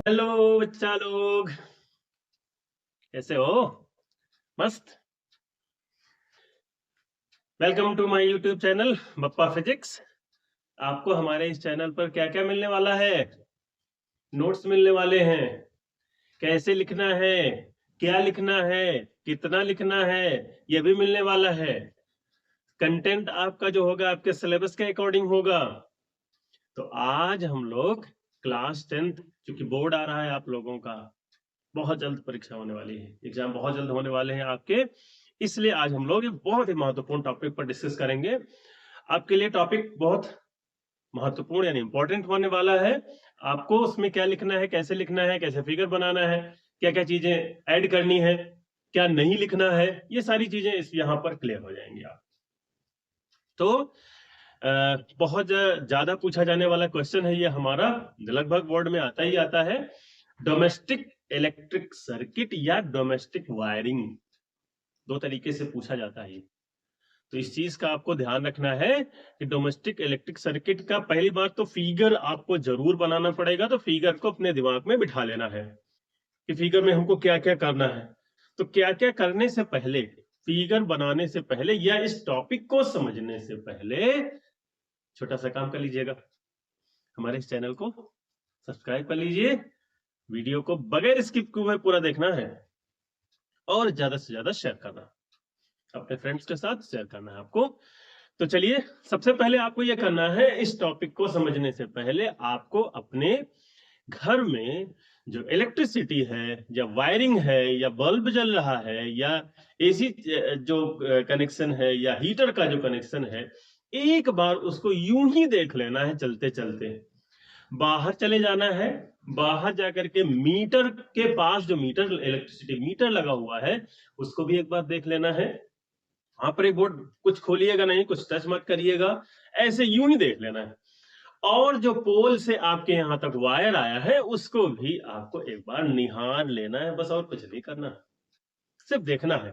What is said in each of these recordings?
Hello बच्चा लोग, कैसे हो? मस्त। Welcome to my YouTube channel Bappa physics. आपको हमारे इस चैनल पर क्या क्या मिलने वाला है? नोट्स मिलने वाले हैं, कैसे लिखना है, क्या लिखना है, कितना लिखना है, यह भी मिलने वाला है। कंटेंट आपका जो होगा आपके सिलेबस के अकॉर्डिंग होगा। तो आज हम लोग क्लास 10th, क्योंकि बोर्ड आ रहा है आप लोगों का, बहुत जल्द परीक्षा होने वाली है, एग्जाम बहुत जल्द होने वाले हैं आपके, इसलिए आज हम लोग एक बहुत ही महत्वपूर्ण टॉपिक पर डिस्कस करेंगे। आपके लिए टॉपिक बहुत महत्वपूर्ण यानी इंपॉर्टेंट होने वाला है। आपको उसमें क्या लिखना है, कैसे लिखना है, कैसे फिगर बनाना है, क्या क्या चीजें ऐड करनी है, क्या नहीं लिखना है, ये सारी चीजें इस यहाँ पर क्लियर हो जाएंगी आप। तो बहुत ज्यादा पूछा जाने वाला क्वेश्चन है ये हमारा, लगभग बोर्ड में आता ही आता है। डोमेस्टिक इलेक्ट्रिक सर्किट या डोमेस्टिक वायरिंग, दो तरीके से पूछा जाता है। तो इस चीज का आपको ध्यान रखना है कि डोमेस्टिक इलेक्ट्रिक सर्किट का पहली बात तो फिगर आपको जरूर बनाना पड़ेगा। तो फिगर को अपने दिमाग में बिठा लेना है कि फिगर में हमको क्या क्या करना है। तो क्या क्या करने से पहले, फिगर बनाने से पहले या इस टॉपिक को समझने से पहले छोटा सा काम कर लीजिएगा, हमारे इस चैनल को सब्सक्राइब कर लीजिए। वीडियो को बगैर स्किप किए हुए पूरा देखना है और ज्यादा से ज्यादा शेयर करना, अपने फ्रेंड्स के साथ शेयर करना है आपको। तो चलिए, सबसे पहले आपको यह करना है, इस टॉपिक को समझने से पहले आपको अपने घर में जो इलेक्ट्रिसिटी है या वायरिंग है या बल्ब जल रहा है या एसी जो कनेक्शन है या हीटर का जो कनेक्शन है, एक बार उसको यूं ही देख लेना है। चलते चलते बाहर चले जाना है, बाहर जाकर के मीटर के पास जो मीटर इलेक्ट्रिसिटी मीटर लगा हुआ है उसको भी एक बार देख लेना है। वहां पर एक बोर्ड, कुछ खोलिएगा नहीं, कुछ टच मत करिएगा, ऐसे यूं ही देख लेना है। और जो पोल से आपके यहां तक वायर आया है उसको भी आपको एक बार निहार लेना है, बस और कुछ नहीं करना, सिर्फ देखना है।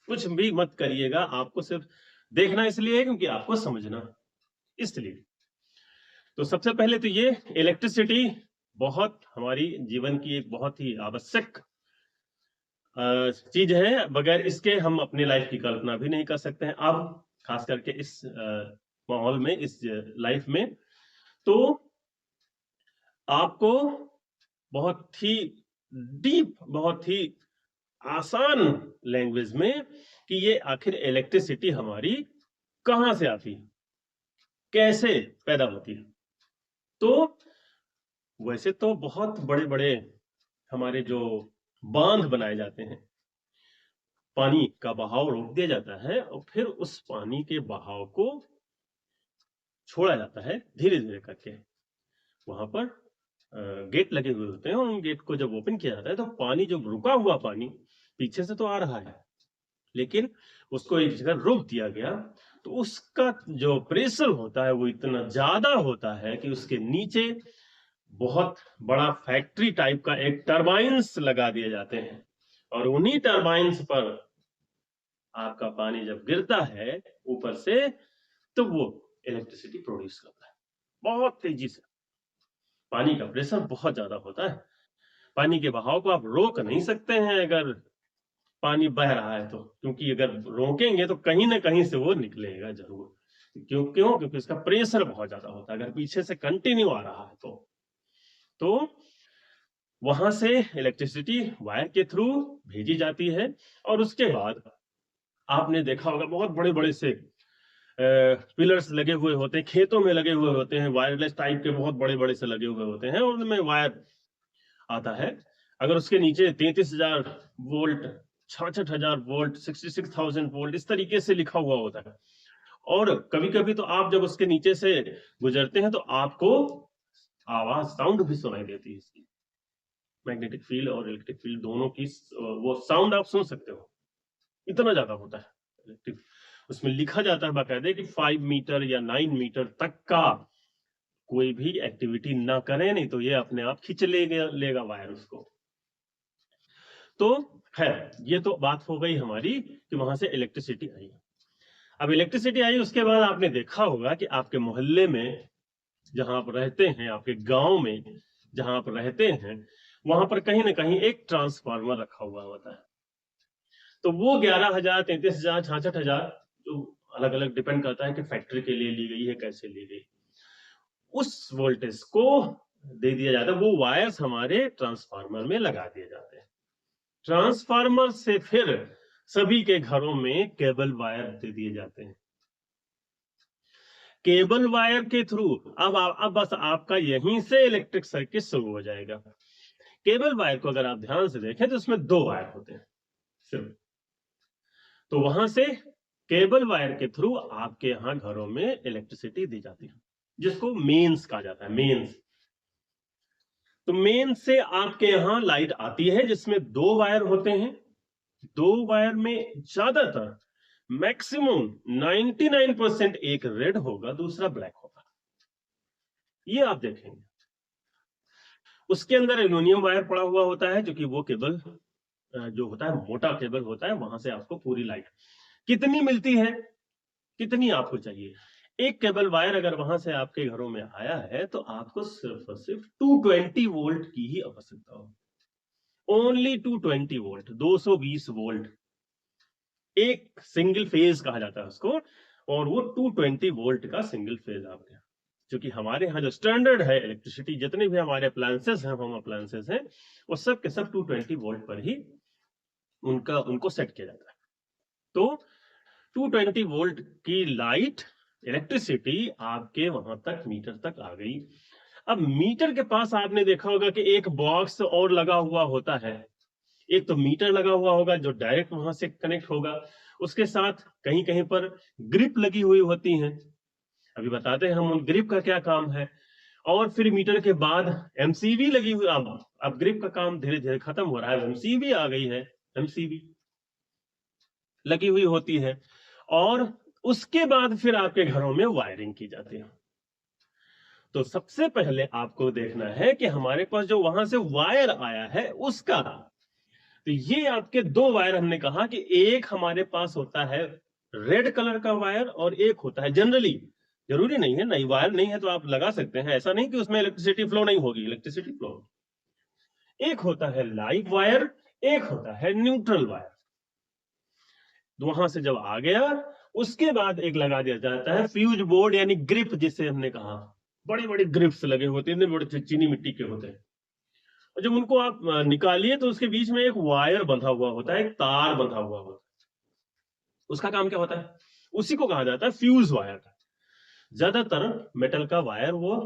कुछ भी मत करिएगा, आपको सिर्फ देखना इसलिए है क्योंकि आपको समझना, इसलिए। तो सबसे पहले तो ये इलेक्ट्रिसिटी बहुत हमारी जीवन की एक बहुत ही आवश्यक चीज है, बगैर इसके हम अपनी लाइफ की कल्पना भी नहीं कर सकते हैं। अब खास करके इस माहौल में, इस लाइफ में, तो आपको बहुत ही डीप, बहुत ही आसान लैंग्वेज में कि ये आखिर इलेक्ट्रिसिटी हमारी कहां से आती है, कैसे पैदा होती है। तो वैसे तो बहुत बड़े बड़े हमारे जो बांध बनाए जाते हैं, पानी का बहाव रोक दिया जाता है और फिर उस पानी के बहाव को छोड़ा जाता है धीरे धीरे करके। वहां पर गेट लगे हुए होते हैं और उन गेट को जब ओपन किया जाता है तो पानी, जो रुका हुआ पानी पीछे से तो आ रहा है लेकिन उसको एक जगह रोक दिया गया, तो उसका जो प्रेशर होता है वो इतना ज्यादा होता है कि उसके नीचे बहुत बड़ा फैक्ट्री टाइप का एक टरबाइंस लगा दिए जाते हैं और उन्हीं टरबाइंस पर आपका पानी जब गिरता है ऊपर से तो वो इलेक्ट्रिसिटी प्रोड्यूस करता है बहुत तेजी से। पानी का प्रेशर बहुत ज्यादा होता है, पानी के बहाव को आप रोक नहीं सकते हैं अगर पानी बह रहा है तो, क्योंकि अगर रोकेंगे तो कहीं ना कहीं से वो निकलेगा जरूर। क्यों? क्योंकि उसका प्रेशर बहुत ज्यादा होता है, अगर पीछे से कंटिन्यू आ रहा है तो वहां से इलेक्ट्रिसिटी वायर के थ्रू भेजी जाती है। और उसके बाद आपने देखा होगा बहुत बड़े बड़े से पिलर्स लगे हुए होते हैं, खेतों में लगे हुए होते हैं, वायरलेस टाइप के बहुत बड़े बड़े से लगे हुए होते हैं और उनमें वायर आता है। अगर उसके नीचे 33,000 वोल्ट, 66,000 वोल्ट, 66,000 वोल्ट इस तरीके से लिखा हुआ होता है, और कभी कभी तो आप जब उसके नीचे से गुजरते हैं तो आपको आवाज, साउंड भी सुनाई देती है इसकी। मैग्नेटिक फील्ड और इलेक्ट्रिक फील्ड दोनों की वो साउंड आप सुन सकते हो, इतना ज्यादा होता है इलेक्ट्रिक। उसमें लिखा जाता है बाकायदे कि 5 मीटर या 9 मीटर तक का कोई भी एक्टिविटी ना करें, नहीं तो ये अपने आप खींच लेगा वायर उसको। तो है, ये तो बात हो गई हमारी कि वहां से इलेक्ट्रिसिटी आई। अब इलेक्ट्रिसिटी आई उसके बाद आपने देखा होगा कि आपके मोहल्ले में जहां आप रहते हैं, आपके गांव में जहां आप रहते हैं, वहां पर कहीं ना कहीं एक ट्रांसफार्मर रखा हुआ होता है। तो वो 11,000, 33,000, 66,000 जो अलग अलग डिपेंड करता है कि फैक्ट्री के लिए ली गई है, कैसे ली गई, उस वोल्टेज को दे दिया जाता है। वो वायर्स हमारे ट्रांसफार्मर में लगा दिए जाते हैं। ट्रांसफार्मर से फिर सभी के घरों में केबल वायर दे दिए जाते हैं। केबल वायर के थ्रू अब बस आपका यहीं से इलेक्ट्रिक सर्किट शुरू हो जाएगा। केबल वायर को अगर आप ध्यान से देखें तो उसमें 2 वायर होते हैं सिर्फ। तो वहां से केबल वायर के थ्रू आपके यहाँ घरों में इलेक्ट्रिसिटी दी जाती है, जिसको मेंस कहा जाता है, मेंस। तो मेन से आपके यहाँ लाइट आती है जिसमें 2 वायर होते हैं। 2 वायर में ज्यादातर मैक्सिमम 99% एक रेड होगा, दूसरा ब्लैक होगा, ये आप देखेंगे। उसके अंदर एल्यूमिनियम वायर पड़ा हुआ होता है, जो कि वो केबल जो होता है मोटा केबल होता है, वहां से आपको पूरी लाइट कितनी मिलती है, कितनी आपको चाहिए। एक केबल वायर अगर वहां से आपके घरों में आया है तो आपको सिर्फ और सिर्फ 220 वोल्ट की ही आवश्यकता हो। ओनली 220 वोल्ट, 220 वोल्ट, एक सिंगल फेज कहा जाता है उसको, और वो 220 वोल्ट का सिंगल फेज आपके यहाँ। क्योंकि हमारे यहाँ जो स्टैंडर्ड है इलेक्ट्रिसिटी, जितने भी हमारे अप्लायंसेस हैं, होम अप्लायंसेस हैं, वो सब के सब 220 वोल्ट पर ही उनको सेट किया जाता है। तो 220 वोल्ट की लाइट इलेक्ट्रिसिटी आपके वहां तक मीटर तक आ गई। अब मीटर के पास आपने देखा होगा कि एक बॉक्स और लगा हुआ होता है। एक तो मीटर लगा हुआ होगा जो डायरेक्ट वहां से कनेक्ट होगा, उसके साथ कहीं कहीं पर ग्रिप लगी हुई होती हैं। अभी बताते हैं हम उन ग्रिप का क्या काम है। और फिर मीटर के बाद एमसीबी लगी हुई। अब ग्रिप का काम धीरे धीरे खत्म हो रहा है, एमसीबी आ गई है, एमसीबी लगी हुई होती है। और उसके बाद फिर आपके घरों में वायरिंग की जाती है। तो सबसे पहले आपको देखना है कि हमारे पास जो वहां से वायर आया है उसका, तो ये आपके 2 वायर हमने कहा कि एक हमारे पास होता है रेड कलर का वायर और एक होता है, जनरली जरूरी नहीं है, नई वायर नहीं है तो आप लगा सकते हैं, ऐसा नहीं कि उसमें इलेक्ट्रिसिटी फ्लो नहीं होगी, इलेक्ट्रिसिटी फ्लो। एक होता है लाइव वायर, एक होता है न्यूट्रल वायर। वहां से जब आ गया उसके बाद एक लगा दिया जाता है फ्यूज बोर्ड, यानी ग्रिप जिसे हमने कहा। बड़ी बड़ी ग्रिप्स लगे होते हैं, बड़े चीनी मिट्टी के होते हैं। और जब उनको आप निकालिए तो उसके बीच में एक वायर बंधा हुआ होता है, एक तार बंधा हुआ होता है। उसका काम क्या होता है? उसी को कहा जाता है फ्यूज वायर। ज्यादातर मेटल का वायर वो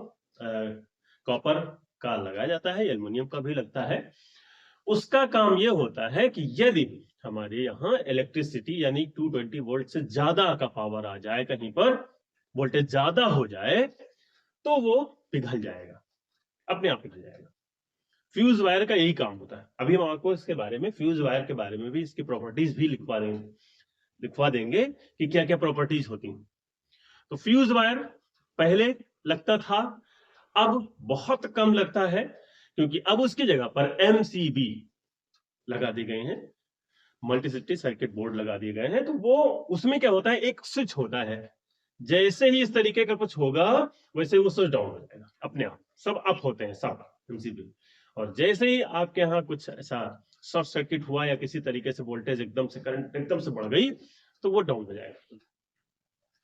कॉपर का लगाया जाता है, एल्युमिनियम का भी लगता है। उसका काम यह होता है कि यदि हमारे यहाँ इलेक्ट्रिसिटी यानी 220 वोल्ट से ज्यादा का पावर आ जाए, कहीं पर वोल्टेज ज्यादा हो जाए, तो वो पिघल जाएगा, अपने आप पिघल जाएगा। फ्यूज वायर का यही काम होता है। अभी हम आपको इसके बारे में, फ्यूज वायर के बारे में भी, इसकी प्रॉपर्टीज भी लिखवा देंगे कि क्या क्या प्रॉपर्टीज होती हैं। तो फ्यूज वायर पहले लगता था, अब बहुत कम लगता है, क्योंकि अब उसकी जगह पर एमसीबी लगा दिए गए हैं, मल्टी सर्किट बोर्ड लगा दिए गए हैं। तो वो उसमें क्या होता है, एक स्विच होता है, जैसे ही इस तरीके का कुछ होगा वैसे वो स्विच डाउन हो जाएगा, अपने आप सब अप होते हैं, सब एमसीबी। और जैसे ही आपके यहाँ कुछ ऐसा शॉर्ट सर्किट हुआ या किसी तरीके से वोल्टेज एकदम से, करंट एकदम से बढ़ गई, तो वो डाउन हो जाएगा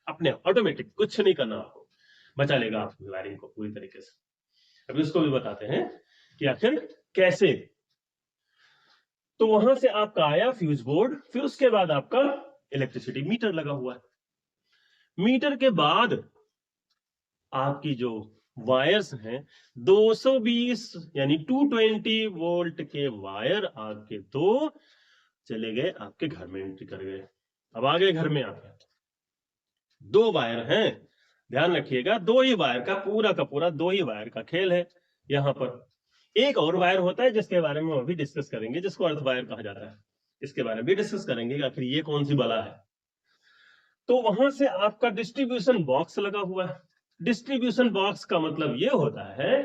अपने आप, ऑटोमेटिक, कुछ नहीं करना, आपको बचा लेगा आपकी वायरिंग को पूरी तरीके से। अभी उसको भी बताते हैं कि आखिर कैसे। तो वहां से आपका आया फ्यूज बोर्ड, फिर उसके बाद आपका इलेक्ट्रिसिटी मीटर लगा हुआ है। मीटर के बाद आपकी जो वायर्स हैं, 220 यानी 220 वोल्ट के वायर आपके 2 चले गए, आपके घर में एंट्री कर गए। अब आ गए घर में, आके 2 वायर हैं, ध्यान रखिएगा, 2 ही वायर का पूरा 2 ही वायर का खेल है। यहां पर एक और वायर होता है जिसके बारे में हम अभी डिस्कस करेंगे, जिसको अर्थ वायर कहा जाता है। इसके बारे में भी डिस्कस करेंगे आखिर ये कौन सी बला है। तो वहां से आपका डिस्ट्रीब्यूशन बॉक्स लगा हुआ है। डिस्ट्रीब्यूशन बॉक्स का मतलब ये होता है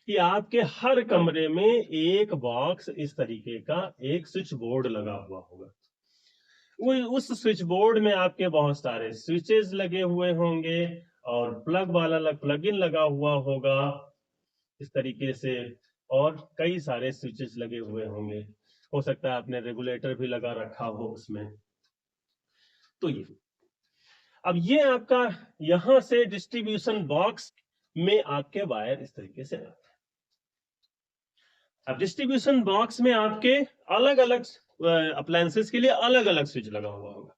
कि आपके हर कमरे में एक बॉक्स इस तरीके का एक स्विच बोर्ड लगा हुआ होगा। उस स्विच बोर्ड में आपके बहुत सारे स्विचेस लगे हुए होंगे और प्लग वाला प्लग इन लगा हुआ होगा इस तरीके से। और कई सारे स्विचेस लगे हुए होंगे, हो सकता है आपने रेगुलेटर भी लगा रखा हो उसमें। तो ये आपका यहां से डिस्ट्रीब्यूशन बॉक्स में आपके वायर इस तरीके से आते हैं। अब डिस्ट्रीब्यूशन बॉक्स में आपके अलग अलग अप्लायंसेस के लिए अलग अलग स्विच लगा हुआ होगा।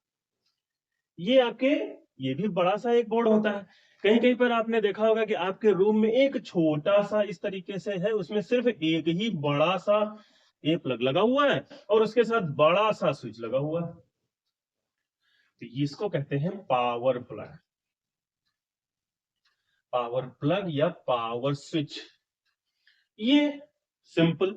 ये भी बड़ा सा एक बोर्ड होता है। कहीं कहीं पर आपने देखा होगा कि आपके रूम में एक छोटा सा इस तरीके से है, उसमें सिर्फ एक ही बड़ा सा ये प्लग लगा हुआ है और उसके साथ बड़ा सा स्विच लगा हुआ है। तो इसको कहते हैं पावर प्लग, पावर प्लग या पावर स्विच। ये सिंपल,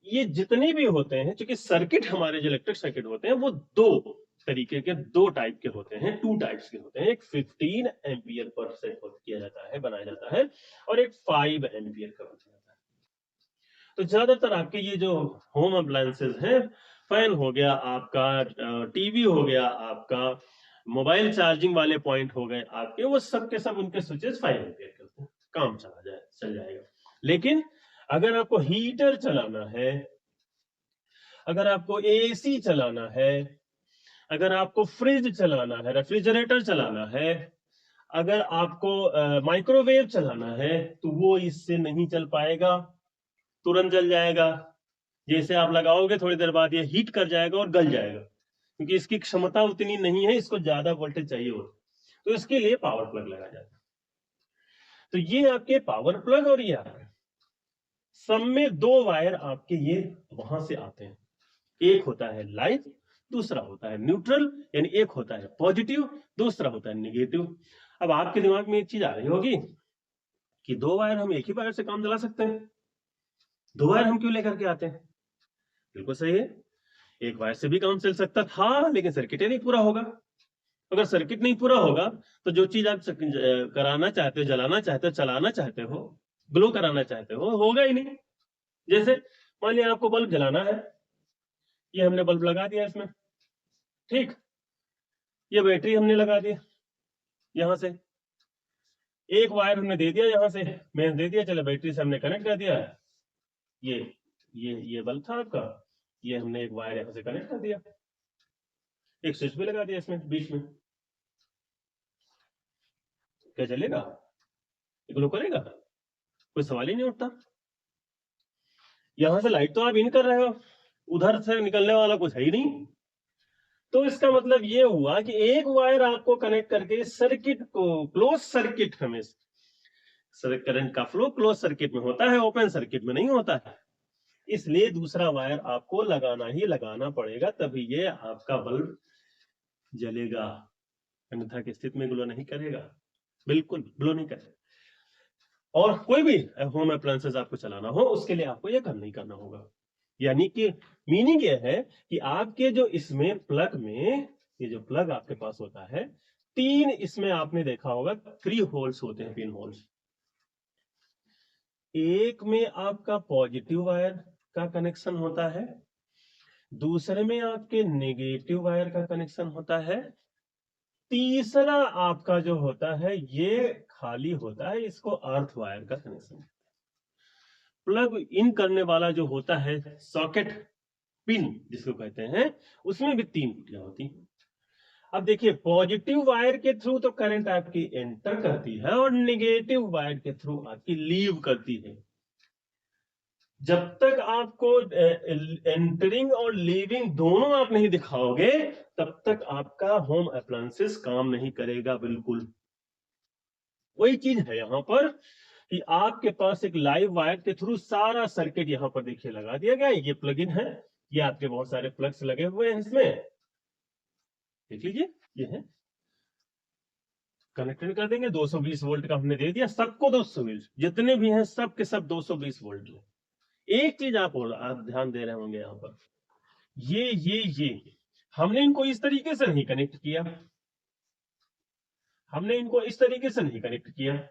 ये जितने भी होते हैं, क्योंकि सर्किट हमारे जो इलेक्ट्रिक सर्किट होते हैं वो दो तरीके के, दो टाइप के होते हैं, टू टाइप्स के होते हैं। एक 15 एम्पियर पर सेट किया जाता है, बनाया जाता है, और एक 5 एम्पियर का बनाया जाता है। तो ज्यादातर आपके ये जो होम अप्लायंसेस हैं, फैन हो गया आपका, टीवी हो गया आपका, मोबाइल चार्जिंग वाले पॉइंट हो गए आपके, वो सब के सब उनके स्विचेस 5 एम्पियर के होते हैं, काम चल जाएगा। लेकिन अगर आपको हीटर चलाना है, अगर आपको एसी चलाना है, अगर आपको फ्रिज चलाना है, रेफ्रिजरेटर चलाना है, अगर आपको माइक्रोवेव चलाना है, तो वो इससे नहीं चल पाएगा, तुरंत जल जाएगा। जैसे आप लगाओगे थोड़ी देर बाद ये हीट कर जाएगा और गल जाएगा, क्योंकि इसकी क्षमता उतनी नहीं है, इसको ज्यादा वोल्टेज चाहिए होता। तो इसके लिए पावर प्लग लगाया जाता है। तो ये आपके पावर प्लग और ये आपके सब में दो वायर आपके ये वहां से आते हैं। एक होता है लाइव, दूसरा होता है न्यूट्रल, यानी एक होता है पॉजिटिव, दूसरा होता है नेगेटिव। अब आपके दिमाग में एक चीज आ रही होगी कि दो वायर हम एक ही वायर से काम चला सकते हैं, दो वायर हम क्यों लेकर के आते हैं? बिल्कुल सही है, एक वायर से भी काम चल सकता था, लेकिन सर्किट ही नहीं पूरा होगा। अगर सर्किट नहीं पूरा होगा तो जो चीज आप कराना चाहते हो, जलाना चाहते हो, चलाना चाहते हो, ग्लो कराना चाहते हो, होगा ही नहीं। जैसे मान लिया आपको बल्ब जलाना है, ये हमने बल्ब लगा दिया इसमें, ठीक, ये बैटरी हमने लगा दी यहां से, एक वायर हमने दे दिया यहां से, मैं दे दिया, चलो बैटरी से हमने कनेक्ट कर दिया। ये ये बल्ब था आपका, ये हमने एक वायर यहां से कनेक्ट कर दिया, एक स्विच भी लगा दिया इसमें बीच में, क्या चलेगा? ग्लो करेगा? कोई सवाल ही नहीं उठता। यहां से लाइट तो आप इन कर रहे हो, उधर से निकलने वाला कुछ है ही नहीं। तो इसका मतलब ये हुआ कि एक वायर आपको कनेक्ट करके सर्किट को, क्लोज सर्किट में करंट का फ्लो क्लोज सर्किट में होता है, ओपन सर्किट में नहीं होता है। इसलिए दूसरा वायर आपको लगाना ही लगाना पड़ेगा, तभी ये आपका बल्ब जलेगा, अन्यथा की स्थिति में ग्लो नहीं करेगा, बिल्कुल ग्लो नहीं करेगा। और कोई भी होम अप्लायंसेस आपको चलाना हो, उसके लिए आपको ये करना ही करना होगा। यानी कि मीनिंग ये है कि आपके जो इसमें प्लग में, ये जो प्लग आपके पास होता है, तीन इसमें आपने देखा होगा 3 होल्स होते हैं, 3 होल्स। एक में आपका पॉजिटिव वायर का कनेक्शन होता है, दूसरे में आपके नेगेटिव वायर का कनेक्शन होता है, तीसरा आपका जो होता है ये खाली होता है, इसको अर्थ वायर का कनेक्शन। प्लग इन करने वाला जो होता है सॉकेट पिन जिसको कहते हैं, उसमें भी 3 कुटियां होती हैं। अब देखिए, पॉजिटिव वायर के थ्रू तो करंट आपकी एंटर करती है और नेगेटिव वायर के थ्रू आपकी लीव करती है। जब तक आपको एंटरिंग और लीविंग दोनों आप नहीं दिखाओगे, तब तक आपका होम अप्लायंसेस काम नहीं करेगा। बिल्कुल वही चीज है यहां पर कि आपके पास एक लाइव वायर के थ्रू सारा सर्किट यहां पर देखिए लगा दिया गया है। ये प्लग इन है, ये आपके बहुत सारे प्लग्स लगे हुए हैं इसमें, देख लीजिए, ये है, कनेक्टेड कर देंगे। 220 वोल्ट का हमने दे दिया सबको, 220 जितने भी हैं सब के सब 220 वोल्ट। एक चीज आप ध्यान दे रहे होंगे यहां पर, ये हमने इनको इस तरीके से नहीं कनेक्ट किया, हमने इनको इस तरीके से नहीं कनेक्ट किया,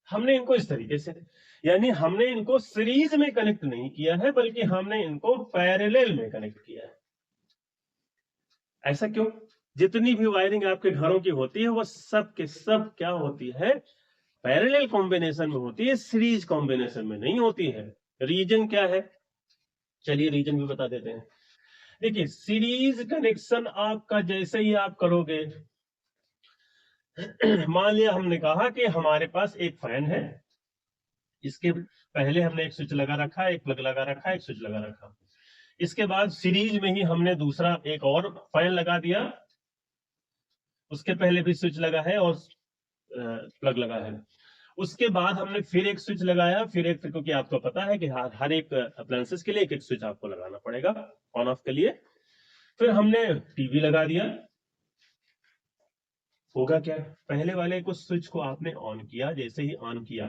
हमने इनको इस तरीके से, यानी हमने इनको सीरीज में कनेक्ट नहीं किया है, बल्कि हमने इनको पैरेलल में कनेक्ट किया है। ऐसा क्यों? जितनी भी वायरिंग आपके घरों की होती है वो सब के सब क्या होती है, पैरेलल कॉम्बिनेशन में होती है, सीरीज कॉम्बिनेशन में नहीं होती है। रीजन क्या है, चलिए रीजन भी बता देते हैं। देखिए सीरीज कनेक्शन आपका जैसे ही आप करोगे, मान लिया हमने कहा कि हमारे पास एक फैन है, इसके पहले हमने एक स्विच लगा रखा, एक प्लग लगा रखा, एक स्विच लगा रखा। इसके बाद सीरीज में ही हमने दूसरा एक और फैन लगा दिया, उसके पहले भी स्विच लगा है और प्लग लगा है। उसके बाद हमने फिर एक स्विच लगाया, फिर एक, क्योंकि आपको पता है कि हर एक अप्लायंसेस के लिए एक एक स्विच आपको लगाना पड़ेगा ऑन ऑफ के लिए। फिर हमने टीवी लगा दिया। होगा क्या, पहले वाले को स्विच को आपने ऑन किया, जैसे ही ऑन किया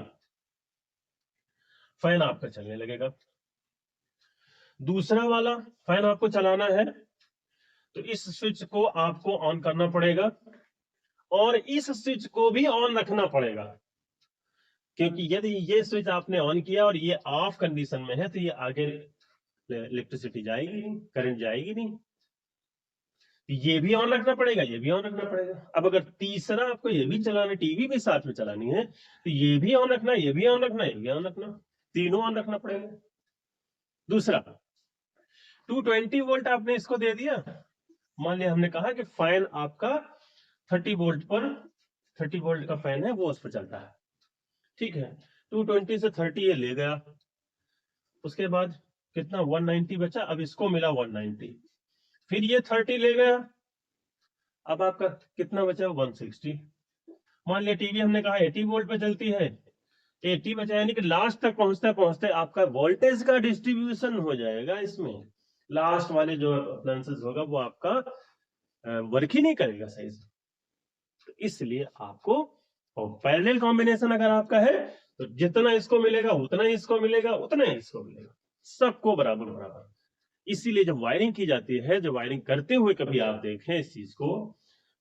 फैन आपका चलने लगेगा। दूसरा वाला फैन आपको चलाना है तो इस स्विच को आपको ऑन करना पड़ेगा और इस स्विच को भी ऑन रखना पड़ेगा, क्योंकि यदि ये स्विच आपने ऑन किया और ये ऑफ कंडीशन में है तो ये आगे इलेक्ट्रिसिटी जाएगी नहीं, करंट जाएगी नहीं। ये भी ऑन रखना पड़ेगा, ये भी ऑन रखना पड़ेगा। अब अगर तीसरा आपको ये भी चलाना, टीवी भी साथ में चलानी है तो ये भी ऑन रखना, ये भी ऑन रखना, ये भी ऑन रखना, तीनों ऑन रखना पड़ेगा। दूसरा 220 वोल्ट आपने इसको दे दिया। मान लिया हमने कहा कि फैन आपका 30 वोल्ट पर, 30 वोल्ट का फैन है वो उस पर चलता है, ठीक है। 220 से 30 ये ले गया, उसके बाद कितना 190 बचा, अब इसको मिला 190, फिर ये 30 ले गया, अब आपका कितना बचा 160। मान लिया टीवी हमने कहा 80 वोल्ट पे चलती है, 80 बचा, यानी कि लास्ट तक पहुंचते पहुंचते आपका वोल्टेज का डिस्ट्रीब्यूशन हो जाएगा इसमें। लास्ट वाले जो अप्लायंसेस होगा वो आपका वर्क ही नहीं करेगा सही से। तो इसलिए आपको पैरेलल कॉम्बिनेशन अगर आपका है तो जितना इसको मिलेगा उतना ही इसको मिलेगा, उतना ही इसको मिलेगा, सबको बराबर बराबर। इसीलिए जब वायरिंग की जाती है, जब वायरिंग करते हुए कभी आप देखें इस चीज को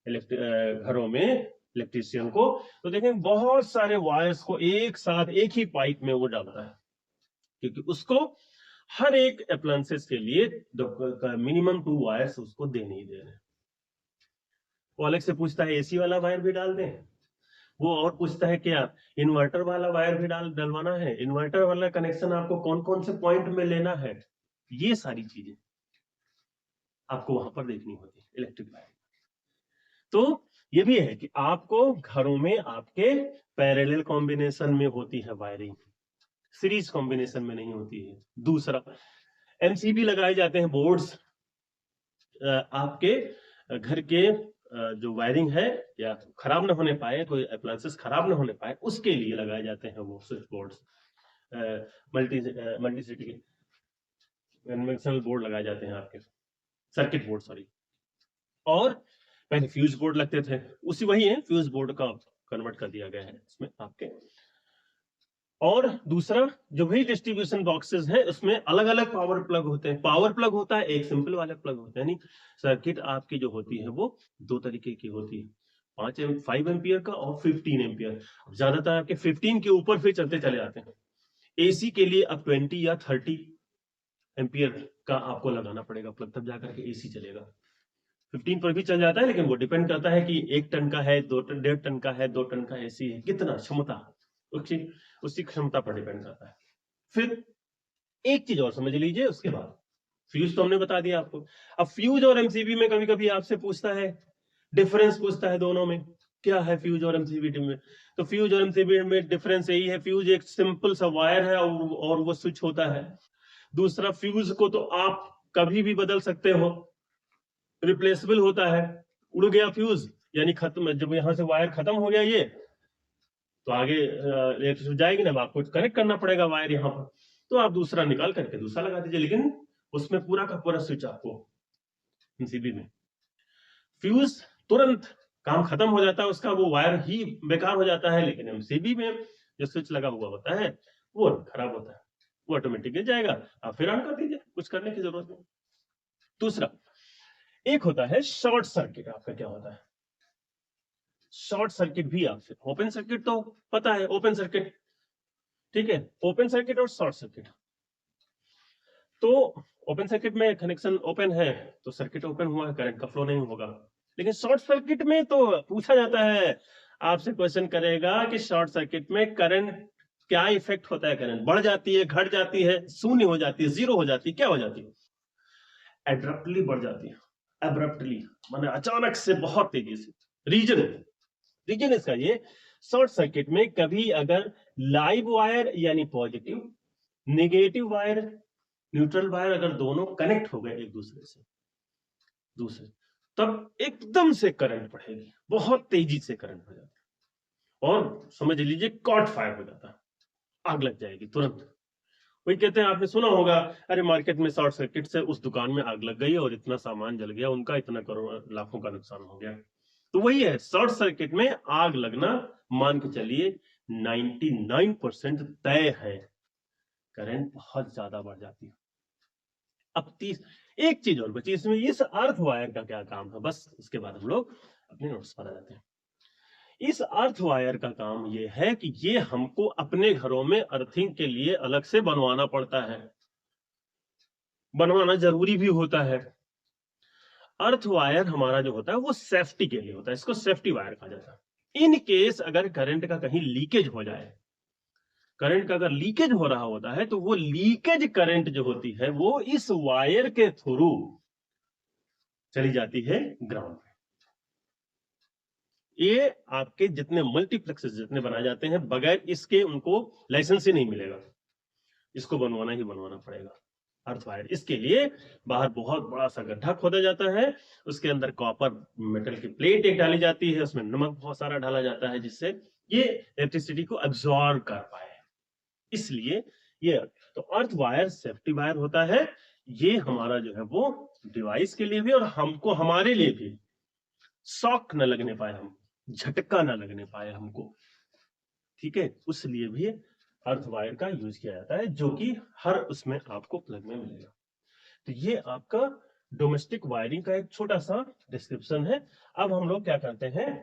घरों में इलेक्ट्रीशियन को, तो देखें बहुत सारे वायर्स को एक साथ एक ही पाइप में वो डालता है, क्योंकि उसको हर एक अप्लायंसेस के लिए मिनिमम 2 वायर्स उसको देने ही देने। वो अलग से पूछता है एसी वाला वायर भी डाल दें, वो और पूछता है क्या इन्वर्टर वाला वायर भी डलवाना है, इन्वर्टर वाला कनेक्शन आपको कौन कौन से पॉइंट में लेना है, ये सारी चीजें आपको वहां पर देखनी होती है इलेक्ट्रिक वायर। तो ये भी है कि आपको घरों में आपके पैरेलल कॉम्बिनेशन में होती है वायरिंग, सीरीज कॉम्बिनेशन में नहीं होती है। दूसरा एमसीबी लगाए जाते हैं बोर्ड्स, आपके घर के जो वायरिंग है या खराब ना होने पाए, कोई अप्लायंसेस खराब ना होने पाए, उसके लिए लगाए जाते हैं वो स्विच बोर्ड्स, मल्टी सिटी के कन्वेंशनल बोर्ड लगाए जाते हैं आपके, सर्किट बोर्ड सॉरी। और पहले फ्यूज बोर्ड लगते थे, उसी वही है, फ्यूज बोर्ड का कन्वर्ट कर दिया गया है इसमें आपके। और दूसरा जो भी डिस्ट्रीब्यूशन बॉक्सेस है उसमें अलग अलग पावर प्लग होते हैं। पावर प्लग होता है, एक सिंपल वाला प्लग होता है, यानी सर्किट आपकी जो होती है वो दो तरीके की होती है, 5 एम्पियर का और 15 एम्पियर। ज्यादातर आपके 15 के ऊपर फिर चलते चले आते हैं। एसी के लिए अब 20 या 30 एम्पियर का आपको लगाना पड़ेगा प्लग, तब जाकर के एसी चलेगा। 15 पर भी चल जाता है, लेकिन वो डिपेंड करता है कि 1 टन का है, 2 टन, 1.5 टन का है, 2 टन का एसी है, कितना क्षमता, उसकी क्षमता पर डिपेंड करता है। फिर एक चीज और समझ लीजिए, उसके बाद फ्यूज तो हमने बता दिया आपको। अब फ्यूज और एमसीबी में कभी कभी आपसे पूछता है, डिफरेंस पूछता है दोनों में, क्या है फ्यूज और एमसीबी में। तो फ्यूज और एमसीबी में डिफरेंस यही है, फ्यूज एक सिंपल सा वायर है और वो स्विच होता है। दूसरा फ्यूज को तो आप कभी भी बदल सकते हो, रिप्लेसेबल होता है। उड़ गया फ्यूज यानी खत्म, जब यहां से वायर खत्म हो गया ये, तो आगे इलेक्ट्रिसिटी जाएगी ना, आपको कनेक्ट करना पड़ेगा वायर यहाँ पर, तो आप दूसरा निकाल करके दूसरा लगा दीजिए, लेकिन उसमें पूरा का पूरा स्विच आपको एमसीबी में। फ्यूज तुरंत काम खत्म हो जाता है उसका, वो वायर ही बेकार हो जाता है, लेकिन एमसीबी में जो स्विच लगा हुआ होता है वो खराब होता है, वो ऑटोमेटिकली जाएगा, आप फिर ऑन कर दीजिए, कुछ करने की जरूरत नहीं। दूसरा एक होता है शॉर्ट सर्किट। आपका क्या होता है शॉर्ट सर्किट भी आपसे, ओपन सर्किट तो पता है, ओपन सर्किट ठीक है, ओपन सर्किट और शॉर्ट सर्किट। तो ओपन सर्किट में कनेक्शन ओपन है तो सर्किट ओपन हुआ है, करंट का फ्लो नहीं होगा। लेकिन शॉर्ट सर्किट में तो पूछा जाता है आपसे क्वेश्चन करेगा कि शॉर्ट सर्किट में करंट क्या इफेक्ट होता है, करंट बढ़ जाती है, घट जाती है, शून्य हो जाती है, जीरो हो जाती है, क्या हो जाती है? एब्रप्टली बढ़ जाती है, एब्रप्टली माने अचानक से, बहुत तेजी से। रीजन इसका ये, शॉर्ट सर्किट में कभी अगर लाइव वायर यानी positive, negative wire, neutral wire अगर दोनों कनेक्ट हो गए एक दूसरे तब एकदम से करंट बढ़ेगी, बहुत तेजी से करंट हो जाता है और समझ लीजिए कॉट फायर हो जाता है, आग लग जाएगी तुरंत। वही कहते हैं, आपने सुना होगा, अरे मार्केट में शॉर्ट सर्किट से उस दुकान में आग लग गई और इतना सामान जल गया, उनका इतना करोड़ लाखों का नुकसान हो गया। तो वही है, शॉर्ट सर्किट में आग लगना मान के चलिए 99% तय है, करंट बहुत ज्यादा बढ़ जाती है। अब एक चीज और बची इसमें, इस अर्थ वायर का क्या काम है, बस उसके बाद हम लोग अपने नोट्स पर आ जाते हैं। इस अर्थ वायर का काम ये है कि ये हमको अपने घरों में अर्थिंग के लिए अलग से बनवाना पड़ता है, बनवाना जरूरी भी होता है। अर्थ वायर हमारा जो होता है वो सेफ्टी के लिए होता है, इसको सेफ्टी वायर कहा जाता है। इन केस अगर करंट का कहीं लीकेज हो जाए, करंट का अगर लीकेज हो रहा होता है तो वो लीकेज करंट जो होती है वो इस वायर के थ्रू चली जाती है ग्राउंड में। ये आपके जितने मल्टीप्लेक्सेस जितने बनाए जाते हैं, बगैर इसके उनको लाइसेंस ही नहीं मिलेगा, इसको बनवाना ही बनवाना पड़ेगा अर्थ वायर। इसके लिए बाहर बहुत बड़ा सा गड्ढा खोदा जाता है, उसके अंदर कॉपर मेटल की प्लेट एक डाली जाती है, उसमें नमक बहुत सारा डाला जाता है जिससे ये इलेक्ट्रिसिटी को एब्जॉर्ब कर पाए। इसलिए ये तो अर्थ वायर सेफ्टी वायर होता है, ये हमारा जो है वो डिवाइस के लिए भी और हमको, हमारे लिए भी शॉक न लगने पाए, हम झटका न लगने पाए हमको, ठीक है, उसलिए भी अर्थ वायर का यूज किया जाता है, जो कि हर उसमें आपको प्लग में मिलेगा। तो ये आपका डोमेस्टिक वायरिंग का एक छोटा सा डिस्क्रिप्शन है। अब हम लोग क्या करते हैं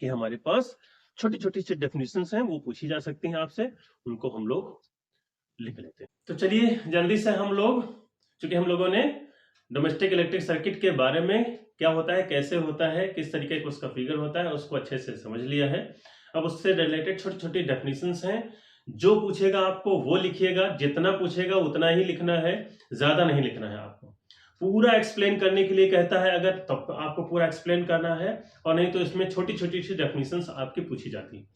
कि हमारे पास छोटी छोटी सी डेफिनेशंस हैं, वो पूछी जा सकती हैं आपसे, उनको हम लोग लिख लेते हैं। तो चलिए जल्दी से हम लोग, चूंकि हम लोगों ने डोमेस्टिक इलेक्ट्रिक सर्किट के बारे में क्या होता है, कैसे होता है, किस तरीके का उसका फिगर होता है, उसको अच्छे से समझ लिया है। अब उससे रिलेटेड छोटी छोटी डेफिनेशंस हैं, जो पूछेगा आपको वो लिखिएगा, जितना पूछेगा उतना ही लिखना है, ज्यादा नहीं लिखना है आपको। पूरा एक्सप्लेन करने के लिए कहता है अगर, तब तो आपको पूरा एक्सप्लेन करना है, और नहीं तो इसमें छोटी छोटी सी डेफिनेशंस आपकी पूछी जाती है।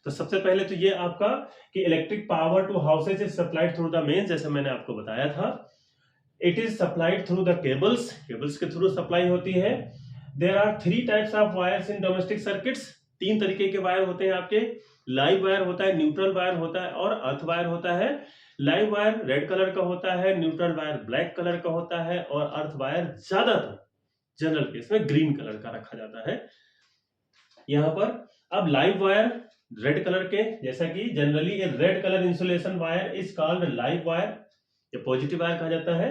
तो सबसे पहले तो ये आपका कि electric power to houses is supplied through the mains, जैसे मैंने आपको बताया था, it is supplied through the cables, cables के थ्रू सप्लाई होती है। There are 3 types of wires in domestic circuits, 3 तरीके के वायर होते हैं आपके, लाइव वायर होता है, न्यूट्रल वायर होता है और अर्थ वायर होता है। लाइव वायर रेड कलर का होता है, न्यूट्रल वायर ब्लैक कलर का होता है और अर्थ वायर ज्यादातर जनरल केस में ग्रीन कलर का रखा जाता है यहां पर। अब लाइव वायर रेड कलर के, जैसा कि generally a red colour insulation wire is called live wire, ये पॉजिटिव वायर कहा जाता है।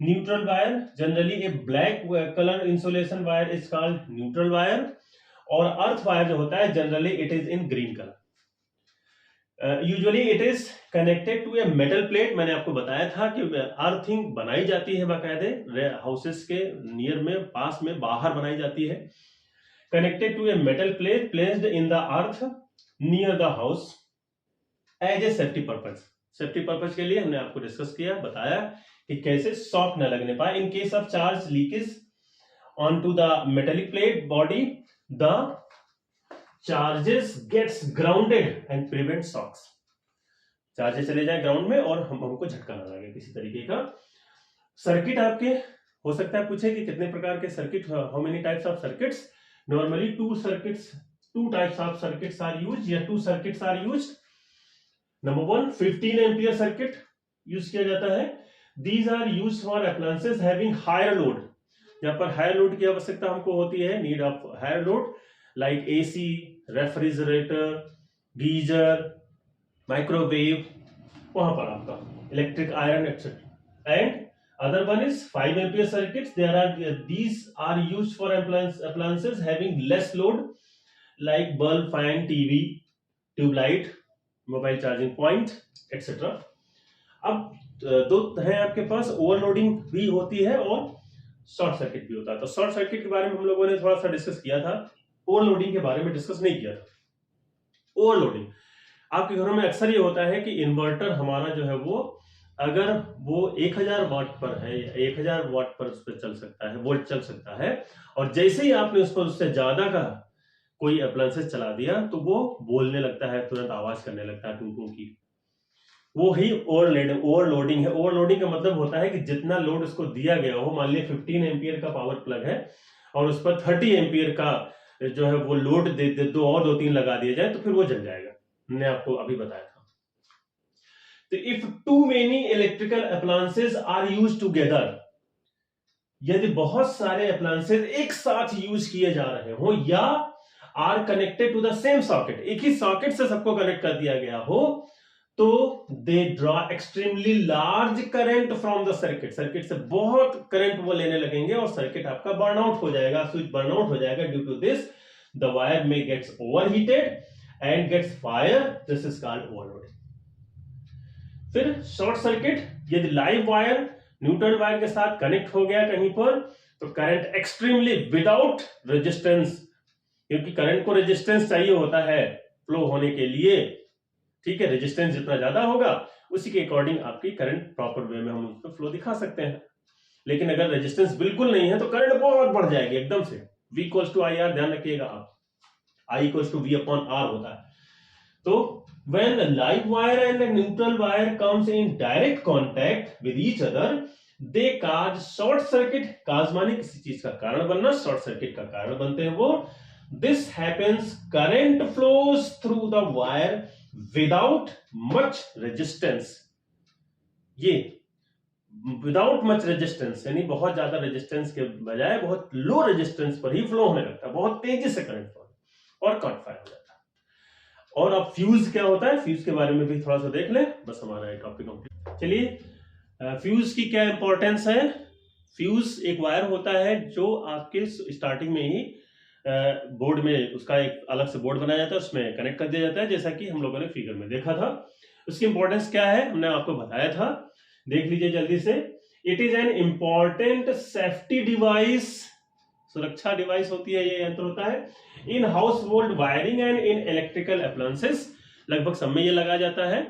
Neutral wire generally a black colour insulation wire is called neutral wire, और अर्थ वायर जो होता है generally it is in green colour. Usually it is connected to a metal plate, मैंने आपको बताया था कि अर्थिंग बनाई जाती है बाकायदे हाउसेस के नियर में, पास में, बाहर बनाई जाती है। Connected to a metal plate placed in the earth near the house as a safety purpose. Safety purpose के लिए हमने आपको डिस्कस किया, बताया कि कैसे शॉक न लगने पाए। In case of charge leakage on to the metallic plate body, the charges gets grounded and prevent shocks. Charges चले जाए ग्राउंड में और हमको झटका ना लगे किसी तरीके का। सर्किट आपके हो सकता है पूछे कि कितने प्रकार के circuit, how many types of circuits. Normally 2 types of circuits are used, या 2 circuits are used. Number 1 15 ampere circuit use किया जाता है। These are used for appliances having higher load, जहां पर हायर लोड की आवश्यकता हमको होती है, need of higher load, like AC, refrigerator, geyser, microwave, वहां पर आपका electric iron etcetera. And other one is 5 ampere circuits, these are used for appliances having less load like bulb, fan, TV, tube light, mobile charging point etc. अब दो है आपके पास, overloading भी होती है और शॉर्ट सर्किट भी होता है। तो शॉर्ट सर्किट के बारे में हम लोगों ने थोड़ा सा डिस्कस किया था ओवरलोडिंग के बारे में डिस्कस नहीं किया था। ओवरलोडिंग आपके घरों में अक्सर ये होता है कि इन्वर्टर हमारा जो है वो अगर वो 1000 वाट पर है या 1000 वाट पर उस पर चल सकता है, वोल्ट चल सकता है, और जैसे ही आपने उस पर उससे ज्यादा का कोई अप्लायंसेस चला दिया तो वो बोलने लगता है, तुरंत आवाज करने लगता है टू टू की। वो ही ओवरलोडिंग है। ओवरलोडिंग का मतलब होता है कि जितना लोड उसको दिया गया हो, मान लिया 15 एम्पियर का पावर प्लग है और उस पर 30 एम्पियर का जो है वो लोड दे दो और 2-3 लगा दिया जाए तो फिर वो जल जाएगा। मैंने आपको अभी बताया था। तो if too many electrical appliances are used together, यदि बहुत सारे अप्लायंसेस एक साथ यूज किए जा रहे हो या are connected to the same socket, एक ही सॉकेट से सबको कनेक्ट कर दिया गया हो, तो they draw extremely large current from the circuit. Circuit से बहुत करंट वो लेने लगेंगे और सर्किट आपका बर्नआउट हो जाएगा, स्विच बर्नआउट हो जाएगा। Due to this the wire में gets overheated and gets fire, this is called overloading. फिर शॉर्ट सर्किट, यदि लाइव वायर न्यूट्रल वायर के साथ कनेक्ट हो गया कहीं पर तो करंट एक्सट्रीमली विदाउट रेजिस्टेंस, क्योंकि करंट को रेजिस्टेंस चाहिए होता है फ्लो होने के लिए, ठीक है। रेजिस्टेंस जितना ज्यादा होगा उसी के अकॉर्डिंग आपकी करंट प्रॉपर वे में हम उस पर फ्लो दिखा सकते हैं। लेकिन अगर रेजिस्टेंस बिल्कुल नहीं है तो करंट बहुत बढ़ जाएगी एकदम से। V equals to I R, ध्यान रखिएगा आप, I equals to V upon R होता है। तो when the live wire and the neutral wire comes in direct contact with each other, they cause short circuit। cause माने किसी चीज का कारण बनना, शॉर्ट सर्किट का कारण बनते हैं वो। This happens, current flows through the wire without much resistance। ये विदाउट मच रेजिस्टेंस यानी बहुत ज्यादा रेजिस्टेंस के बजाय बहुत लो रेजिस्टेंस पर ही फ्लो होने लगता है, बहुत तेजी से करंट फ्लो और कट फायर हो जाता है। और अब फ्यूज क्या होता है, फ्यूज के बारे में भी थोड़ा सा देख ले, बस हमारा ये टॉपिक कंप्लीट। चलिए, फ्यूज की क्या इंपॉर्टेंस है। फ्यूज एक वायर होता है जो आपके स्टार्टिंग में ही बोर्ड में उसका एक अलग से बोर्ड बनाया जाता है, उसमें कनेक्ट कर दिया जाता है, जैसा कि हम लोगों ने फिगर में देखा था। उसकी इंपॉर्टेंस क्या है हमने आपको बताया था, देख लीजिए जल्दी से। It is an important safety device, सुरक्षा डिवाइस होती है, ये यंत्र होता है in household wiring and in electrical appliances, लगभग सब में ये लगाया जाता है।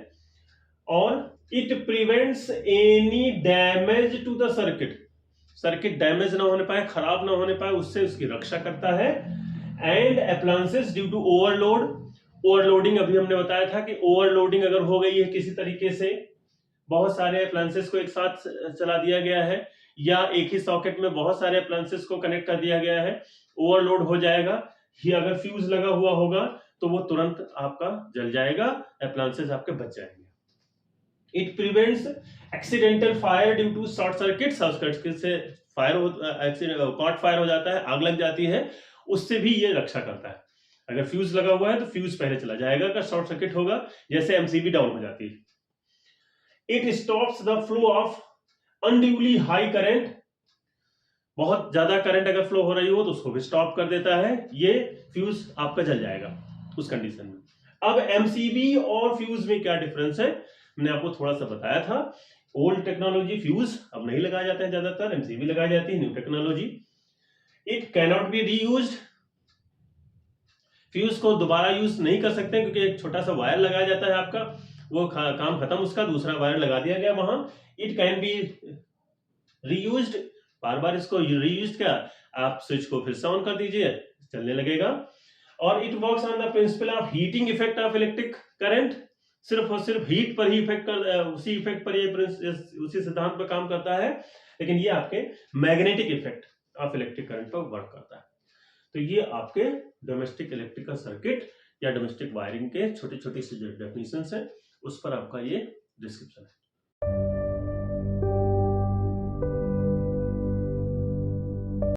और it prevents any damage to the circuit, circuit damage ना होने पाए, खराब ना होने पाए, उससे उसकी रक्षा करता है। And appliances due to overload, overloading अभी हमने बताया था कि ओवरलोडिंग अगर हो गई है किसी तरीके से, बहुत सारे अप्लायंसेस को एक साथ चला दिया गया है या एक ही सॉकेट में बहुत सारे अप्लायंसेस को कनेक्ट कर दिया गया है, ओवरलोड हो जाएगा। ही अगर फ्यूज लगा हुआ होगा तो वो तुरंत आपका जल जाएगा, अप्लायंसेस आपके बच जाएंगे। It prevents accidental fire due to short circuit, short circuit से फायर कॉट फायर हो जाता है, आग लग जाती है, उससे भी ये रक्षा करता है। अगर फ्यूज लगा हुआ है तो फ्यूज पहले चला जाएगा, अगर शॉर्ट सर्किट होगा जैसे एमसीबी डाउन हो जाती है। It stops the flow of unduly high current, बहुत ज्यादा करंट अगर फ्लो हो रही हो तो उसको भी स्टॉप कर देता है, ये फ्यूज आपका जल जाएगा उस कंडीशन में। अब एमसीबी और फ्यूज में क्या डिफरेंस है, मैंने आपको थोड़ा सा बताया था। ओल्ड टेक्नोलॉजी फ्यूज अब नहीं लगाया जाता है, ज्यादातर एमसीबी लगाई जाती है, new technology. It cannot be reused, fuse को दोबारा यूज नहीं कर सकते क्योंकि एक छोटा सा वायर लगाया जाता है आपका, वो काम खत्म, उसका दूसरा वायर लगा दिया गया वहां। इट कैन बी रीयूज्ड, बार बार इसको रीयूज क्या, आप स्विच को फिर से ऑन कर दीजिए, चलने लगेगा। और it works on the principle of heating effect of electric current, सिर्फ और सिर्फ हीट पर ही इफेक्ट कर, उसी इफेक्ट पर ये उसी सिद्धांत पर काम करता है, लेकिन ये आपके magnetic effect of electric current पर वर्क करता है। तो ये आपके डोमेस्टिक इलेक्ट्रिकल सर्किट या डोमेस्टिक वायरिंग के छोटी छोटी सी जो डेफिनेशंस हैं उस पर आपका ये डिस्क्रिप्शन है।